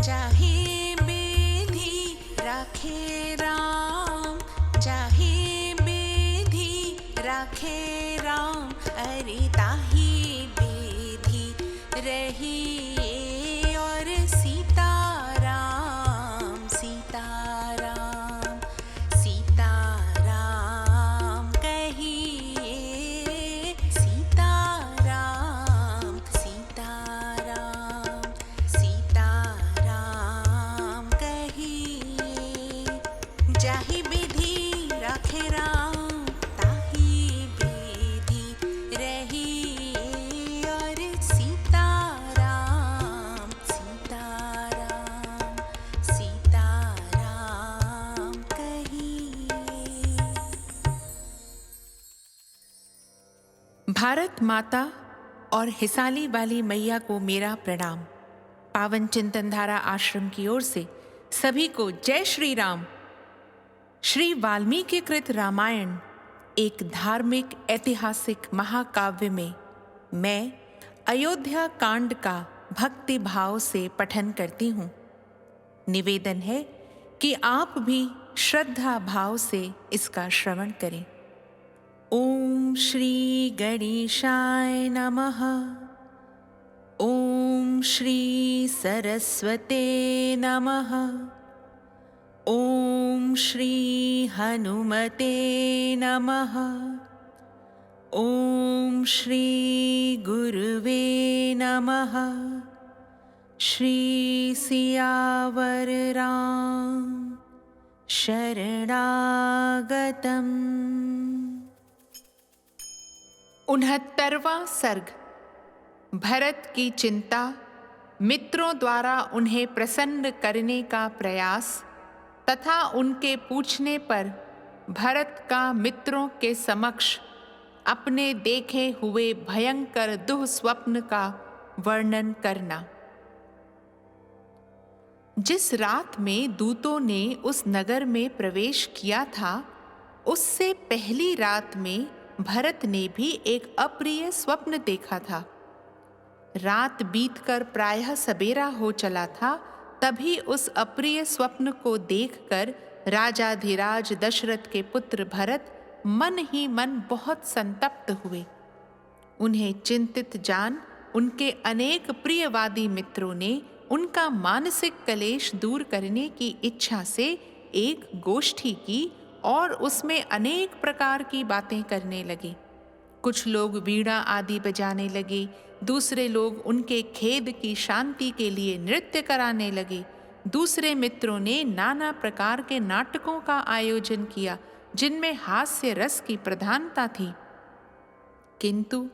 चाहे बेधी राखे राम, चाहे बेधी राखे राम, अरे ताही बेधी रही और सीताराम, सीताराम, सीताराम कहिए, सीताराम, सीताराम, सीताराम कहिए। जाहि विधि राखे राम, ताहि विधि रही और सीताराम, सीताराम, सीताराम कहिए। भारत माता और हिसाली वाली मैया को मेरा प्रणाम। पावन चिंतनधारा आश्रम की ओर से सभी को जय श्री राम। श्री वाल्मीकि कृत रामायण एक धार्मिक ऐतिहासिक महाकाव्य में मैं अयोध्या कांड का भक्ति भाव से पठन करती हूँ। निवेदन है कि आप भी श्रद्धा भाव से इसका श्रवण करें। ओम श्री गणेशाय नमः। ओम श्री सरस्वते नमः। ओम श्री हनुमते नमः। ओम श्री गुरुवे नमः। श्री सियावर राम शरणागतम्। 69वां सर्ग। भरत की चिंता, मित्रों द्वारा उन्हें प्रसन्न करने का प्रयास तथा उनके पूछने पर भरत का मित्रों के समक्ष अपने देखे हुए भयंकर दुःस्वप्न का वर्णन करना। जिस रात में दूतों ने उस नगर में प्रवेश किया था, उससे पहली रात में भरत ने भी एक अप्रिय स्वप्न देखा था। रात बीतकर प्रायः सबेरा हो चला था, तभी उस अप्रिय स्वप्न को देखकर राजाधिराज दशरथ के पुत्र भरत मन ही मन बहुत संतप्त हुए। उन्हें चिंतित जान उनके अनेक प्रियवादी मित्रों ने उनका मानसिक कलेश दूर करने की इच्छा से एक गोष्ठी की और उसमें अनेक प्रकार की बातें करने लगे। कुछ लोग वीणा आदि बजाने लगे, दूसरे लोग उनके खेद की शांति के लिए नृत्य कराने लगे। दूसरे मित्रों ने नाना प्रकार के नाटकों का आयोजन किया, जिनमें हास्य रस की प्रधानता थी। किंतु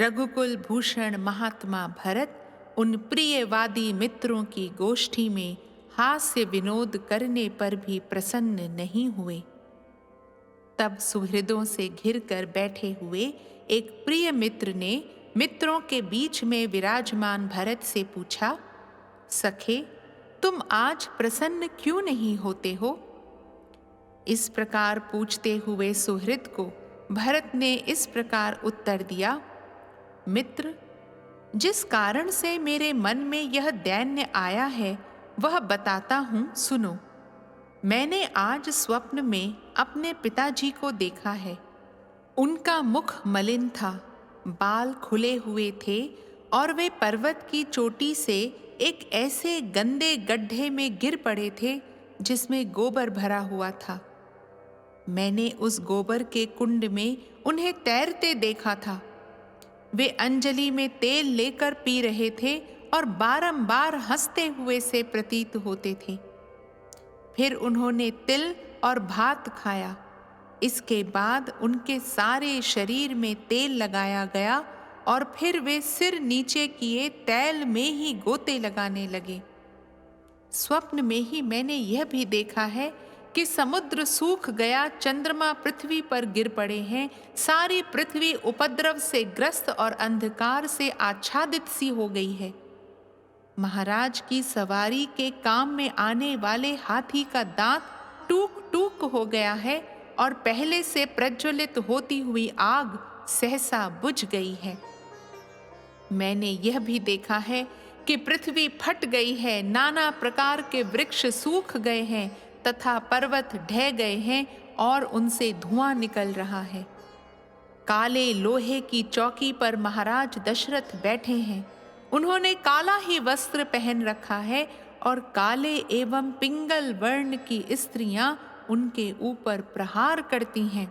रघुकुल भूषण महात्मा भरत उन प्रियवादी मित्रों की गोष्ठी में हास्य विनोद करने पर भी प्रसन्न नहीं हुए। तब सुहृदों से घिरकर बैठे हुए एक प्रिय मित्र ने मित्रों के बीच में विराजमान भरत से पूछा, सखे, तुम आज प्रसन्न क्यों नहीं होते हो? इस प्रकार पूछते हुए सुहृद को भरत ने इस प्रकार उत्तर दिया, मित्र, जिस कारण से मेरे मन में यह दैन्य आया है वह बताता हूँ, सुनो। मैंने आज स्वप्न में अपने पिताजी को देखा है। उनका मुख मलिन था, बाल खुले हुए थे और वे पर्वत की चोटी से एक ऐसे गंदे गड्ढे में गिर पड़े थे जिसमें गोबर भरा हुआ था। मैंने उस गोबर के कुंड में उन्हें तैरते देखा था। वे अंजलि में तेल लेकर पी रहे थे और बारंबार हंसते हुए से प्रतीत होते थे। फिर उन्होंने तिल और भात खाया। इसके बाद उनके सारे शरीर में तेल लगाया गया और फिर वे सिर नीचे किए तैल में ही गोते लगाने लगे। स्वप्न में ही मैंने यह भी देखा है कि समुद्र सूख गया, चंद्रमा पृथ्वी पर गिर पड़े हैं, सारी पृथ्वी उपद्रव से ग्रस्त और अंधकार से आच्छादित सी हो गई है। महाराज की सवारी के काम में आने वाले हाथी का दांत टूक टूक हो गया है और पहले से प्रज्वलित होती हुई आग सहसा बुझ गई है। मैंने यह भी देखा है कि पृथ्वी फट गई है, नाना प्रकार के वृक्ष सूख गए हैं तथा पर्वत ढह गए हैं और उनसे धुआं निकल रहा है। काले लोहे की चौकी पर महाराज दशरथ बैठे हैं। उन्होंने काला ही वस्त्र पहन रखा है और काले एवं पिंगल वर्ण की स्त्रियां उनके ऊपर प्रहार करती हैं।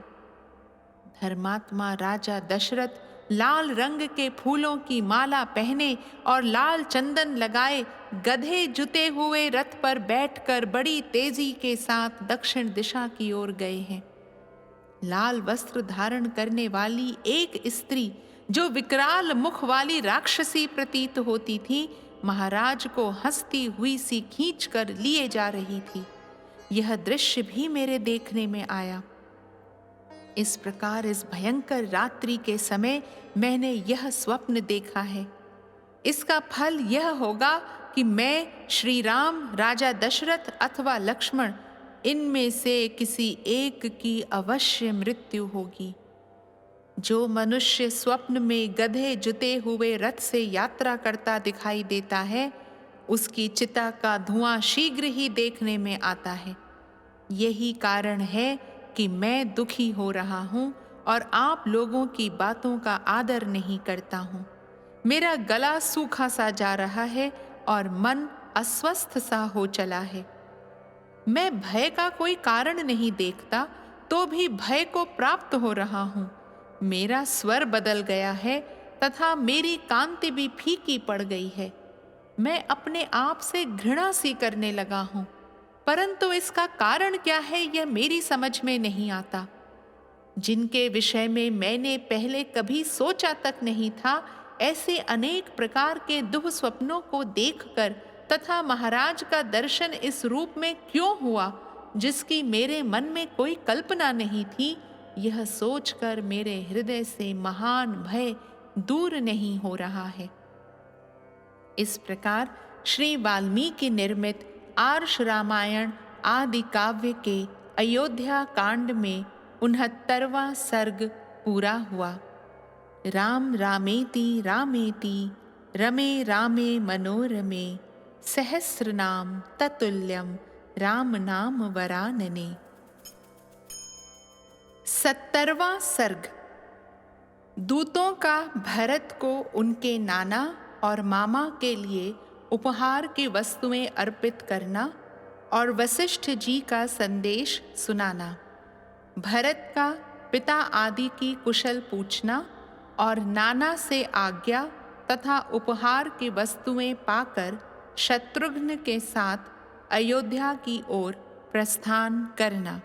धर्मात्मा राजा दशरथ लाल रंग के फूलों की माला पहने और लाल चंदन लगाए गधे जुते हुए रथ पर बैठकर बड़ी तेजी के साथ दक्षिण दिशा की ओर गए हैं। लाल वस्त्र धारण करने वाली एक स्त्री, जो विकराल मुख वाली राक्षसी प्रतीत होती थी, महाराज को हंसती हुई सी खींचकर लिए जा रही थी। यह दृश्य भी मेरे देखने में आया। इस प्रकार इस भयंकर रात्रि के समय मैंने यह स्वप्न देखा है। इसका फल यह होगा कि मैं, श्री राम, राजा दशरथ अथवा लक्ष्मण, इनमें से किसी एक की अवश्य मृत्यु होगी। जो मनुष्य स्वप्न में गधे जुते हुए रथ से यात्रा करता दिखाई देता है, उसकी चिता का धुआं शीघ्र ही देखने में आता है। यही कारण है कि मैं दुखी हो रहा हूँ और आप लोगों की बातों का आदर नहीं करता हूँ। मेरा गला सूखा सा जा रहा है और मन अस्वस्थ सा हो चला है। मैं भय का कोई कारण नहीं देखता, तो भी भय को प्राप्त हो रहा हूँ। मेरा स्वर बदल गया है तथा मेरी कांति भी फीकी पड़ गई है। मैं अपने आप से घृणा सी करने लगा हूँ, परंतु इसका कारण क्या है यह मेरी समझ में नहीं आता। जिनके विषय में मैंने पहले कभी सोचा तक नहीं था, ऐसे अनेक प्रकार के दुःस्वप्नों को देखकर तथा महाराज का दर्शन इस रूप में क्यों हुआ, जिसकी मेरे मन में कोई कल्पना नहीं थी, यह सोचकर मेरे हृदय से महान भय दूर नहीं हो रहा है। इस प्रकार श्री वाल्मीकि निर्मित आर्ष रामायण आदि काव्य के अयोध्या कांड में 69वां सर्ग पूरा हुआ। राम रामेति रामेति रमे रामे मनोरमे सहस्रनाम ततुल्यम राम नाम वरानने। 70वां सर्ग। दूतों का भरत को उनके नाना और मामा के लिए उपहार की वस्तुएं अर्पित करना और वशिष्ठ जी का संदेश सुनाना। भरत का पिता आदि की कुशल पूछना और नाना से आज्ञा तथा उपहार की वस्तुएं पाकर शत्रुघ्न के साथ अयोध्या की ओर प्रस्थान करना।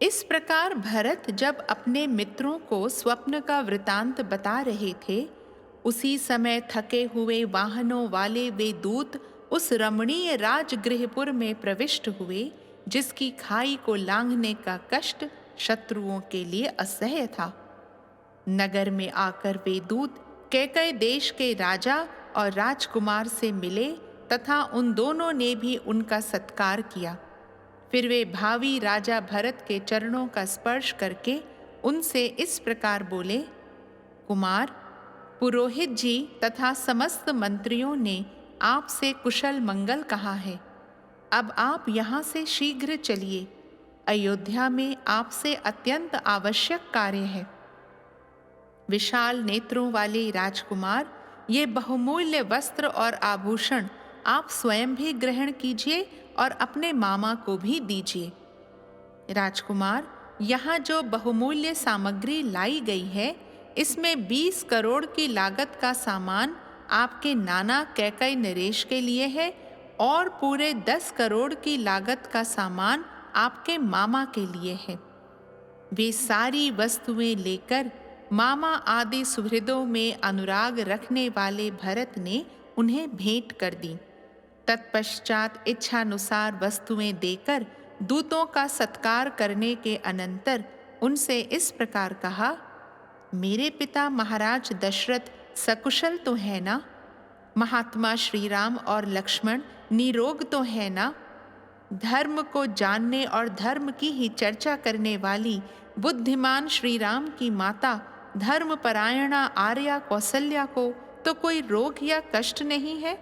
इस प्रकार भरत जब अपने मित्रों को स्वप्न का वृतांत बता रहे थे, उसी समय थके हुए वाहनों वाले वे दूत उस रमणीय राजगृहपुर में प्रविष्ट हुए, जिसकी खाई को लांघने का कष्ट शत्रुओं के लिए असह्य था। नगर में आकर वे दूत कैकय देश के राजा और राजकुमार से मिले तथा उन दोनों ने भी उनका सत्कार किया। फिर वे भावी राजा भरत के चरणों का स्पर्श करके उनसे इस प्रकार बोले, कुमार, पुरोहित जी तथा समस्त मंत्रियों ने आपसे कुशल मंगल कहा है। अब आप यहाँ से शीघ्र चलिए। अयोध्या में आपसे अत्यंत आवश्यक कार्य है। विशाल नेत्रों वाले राजकुमार, ये बहुमूल्य वस्त्र और आभूषण आप स्वयं भी ग्रहण कीजिए और अपने मामा को भी दीजिए। राजकुमार, यहाँ जो बहुमूल्य सामग्री लाई गई है, इसमें 20 करोड़ की लागत का सामान आपके नाना कैकय नरेश के लिए है और पूरे 10 करोड़ की लागत का सामान आपके मामा के लिए है। वे सारी वस्तुएं लेकर मामा आदि सुहृदों में अनुराग रखने वाले भरत ने उन्हें भेंट कर दी। तत्पश्चात इच्छानुसार वस्तुएं देकर दूतों का सत्कार करने के अनंतर उनसे इस प्रकार कहा, मेरे पिता महाराज दशरथ सकुशल तो है ना? महात्मा श्री राम और लक्ष्मण निरोग तो है ना? धर्म को जानने और धर्म की ही चर्चा करने वाली बुद्धिमान श्री राम की माता धर्मपरायणा आर्या कौसल्या को तो कोई रोग या कष्ट नहीं है?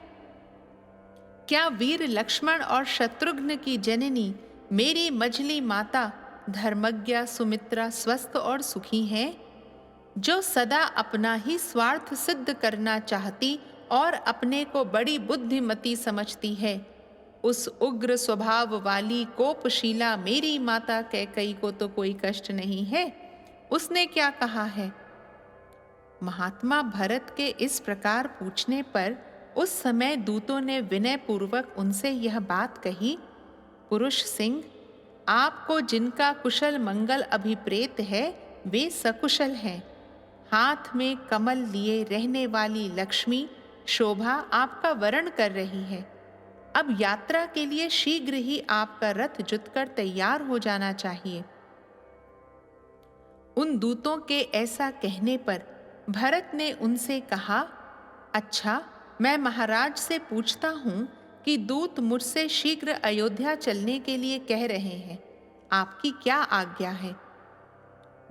क्या वीर लक्ष्मण और शत्रुघ्न की जननी मेरी मझली माता धर्मज्ञा सुमित्रा स्वस्थ और सुखी हैं? जो सदा अपना ही स्वार्थ सिद्ध करना चाहती और अपने को बड़ी बुद्धिमती समझती है, उस उग्र स्वभाव वाली कोपशीला मेरी माता कैकई को तो कोई कष्ट नहीं है। उसने क्या कहा है? महात्मा भरत के इस प्रकार पूछने पर उस समय दूतों ने विनय पूर्वक उनसे यह बात कही, पुरुष सिंह, आपको जिनका कुशल मंगल अभिप्रेत है वे सकुशल हैं। हाथ में कमल लिए रहने वाली लक्ष्मी शोभा आपका वरण कर रही है। अब यात्रा के लिए शीघ्र ही आपका रथ जुतकर तैयार हो जाना चाहिए। उन दूतों के ऐसा कहने पर भरत ने उनसे कहा, अच्छा, मैं महाराज से पूछता हूँ कि दूत मुझसे शीघ्र अयोध्या चलने के लिए कह रहे हैं, आपकी क्या आज्ञा है?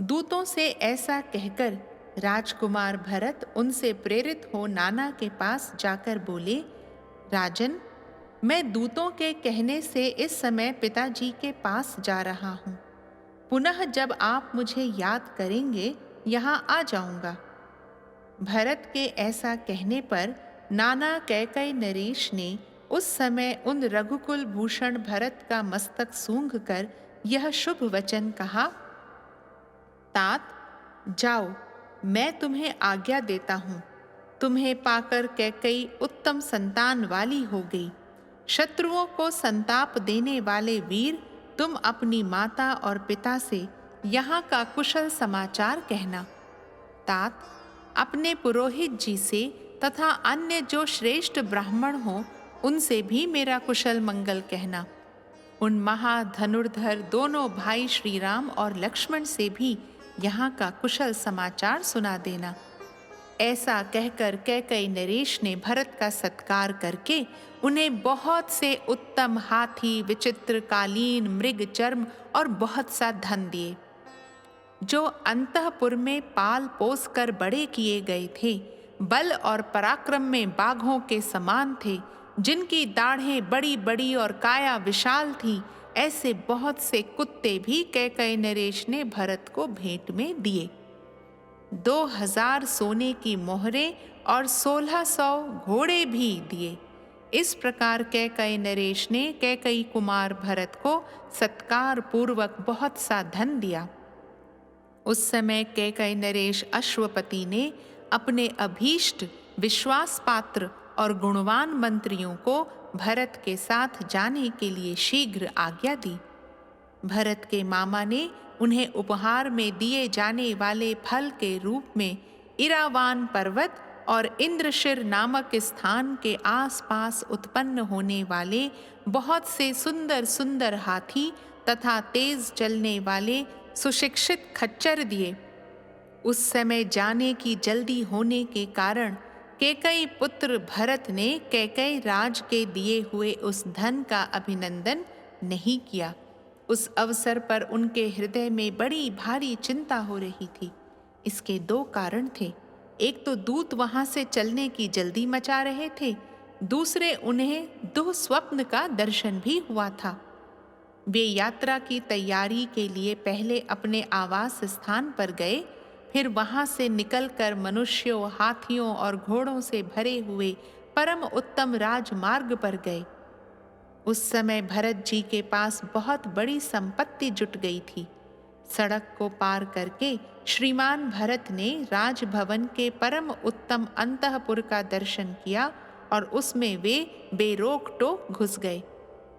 दूतों से ऐसा कहकर राजकुमार भरत उनसे प्रेरित हो नाना के पास जाकर बोले, राजन, मैं दूतों के कहने से इस समय पिताजी के पास जा रहा हूँ। पुनः जब आप मुझे याद करेंगे यहाँ आ जाऊंगा। भरत के ऐसा कहने पर नाना कैकई नरेश ने उस समय उन रघुकुल भूषण भरत का मस्तक सूंघ कर यह शुभ वचन कहा, तात, जाओ, मैं तुम्हें आज्ञा देता हूँ। तुम्हें पाकर कैकई उत्तम संतान वाली हो गई। शत्रुओं को संताप देने वाले वीर, तुम अपनी माता और पिता से यहाँ का कुशल समाचार कहना। तात, अपने पुरोहित जी से तथा अन्य जो श्रेष्ठ ब्राह्मण हो उनसे भी मेरा कुशल मंगल कहना। उन महाधनुर्धर दोनों भाई श्री राम और लक्ष्मण से भी यहाँ का कुशल समाचार सुना देना। ऐसा कहकर कैकई नरेश ने भरत का सत्कार करके उन्हें बहुत से उत्तम हाथी, विचित्र कालीन, मृग चर्म और बहुत सा धन दिए। जो अंतःपुर में पाल पोस कर बड़े किए गए थे, बल और पराक्रम में बाघों के समान थे, जिनकी दाढ़ें बड़ी बड़ी और काया विशाल थी, ऐसे बहुत से कुत्ते भी कैकई नरेश ने भरत को भेंट में दिए। 2000 सोने की मोहरें और 1600 घोड़े भी दिए। इस प्रकार कैकई नरेश ने कैकई कुमार भरत को सत्कार पूर्वक बहुत सा धन दिया। उस समय कैकई नरेश अश्वपति ने अपने अभीष्ट, विश्वास पात्र और गुणवान मंत्रियों को भरत के साथ जाने के लिए शीघ्र आज्ञा दी। भरत के मामा ने उन्हें उपहार में दिए जाने वाले फल के रूप में इरावान पर्वत और इंद्रशिर नामक स्थान के आसपास उत्पन्न होने वाले बहुत से सुंदर सुंदर हाथी तथा तेज चलने वाले सुशिक्षित खच्चर दिए। उस समय जाने की जल्दी होने के कारण कैकई पुत्र भरत ने कैकई राज के दिए हुए उस धन का अभिनंदन नहीं किया। उस अवसर पर उनके हृदय में बड़ी भारी चिंता हो रही थी। इसके 2 कारण थे। एक तो दूत वहां से चलने की जल्दी मचा रहे थे, दूसरे उन्हें दुःस्वप्न का दर्शन भी हुआ था। वे यात्रा की तैयारी के लिए पहले अपने आवास स्थान पर गए, फिर वहां से निकलकर मनुष्यों, हाथियों और घोड़ों से भरे हुए परम उत्तम राजमार्ग पर गए। उस समय भरत जी के पास बहुत बड़ी संपत्ति जुट गई थी। सड़क को पार करके श्रीमान भरत ने राजभवन के परम उत्तम अंतःपुर का दर्शन किया और उसमें वे बेरोक टोक घुस गए।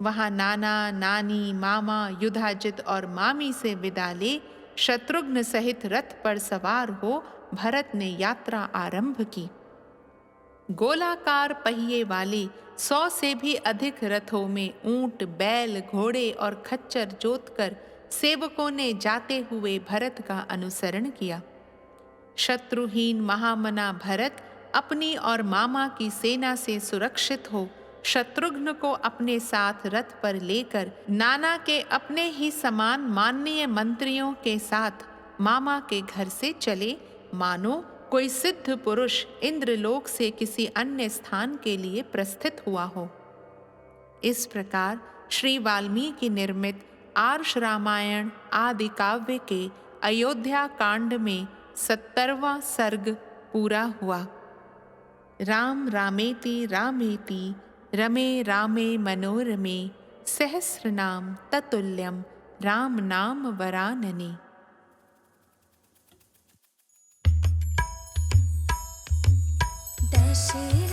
वहां नाना, नानी, मामा, युधाजित और मामी से विदा ले शत्रुघ्न सहित रथ पर सवार हो भरत ने यात्रा आरंभ की। गोलाकार पहिए वाले 100 से भी अधिक रथों में ऊंट, बैल, घोड़े और खच्चर जोतकर सेवकों ने जाते हुए भरत का अनुसरण किया। शत्रुहीन महामना भरत अपनी और मामा की सेना से सुरक्षित हो शत्रुघ्न को अपने साथ रथ पर लेकर नाना के अपने ही समान माननीय मंत्रियों के साथ मामा के घर से चले, मानो कोई सिद्ध पुरुष इंद्रलोक से किसी अन्य स्थान के लिए प्रस्थित हुआ हो। इस प्रकार श्री वाल्मीकि निर्मित आर्ष रामायण आदि काव्य के अयोध्या कांड में 70वां सर्ग पूरा हुआ। राम रामेति रामेति रमे रामे मनोरमे सहस्रनाम ततुल्यम राम नाम वरानने। दशरथ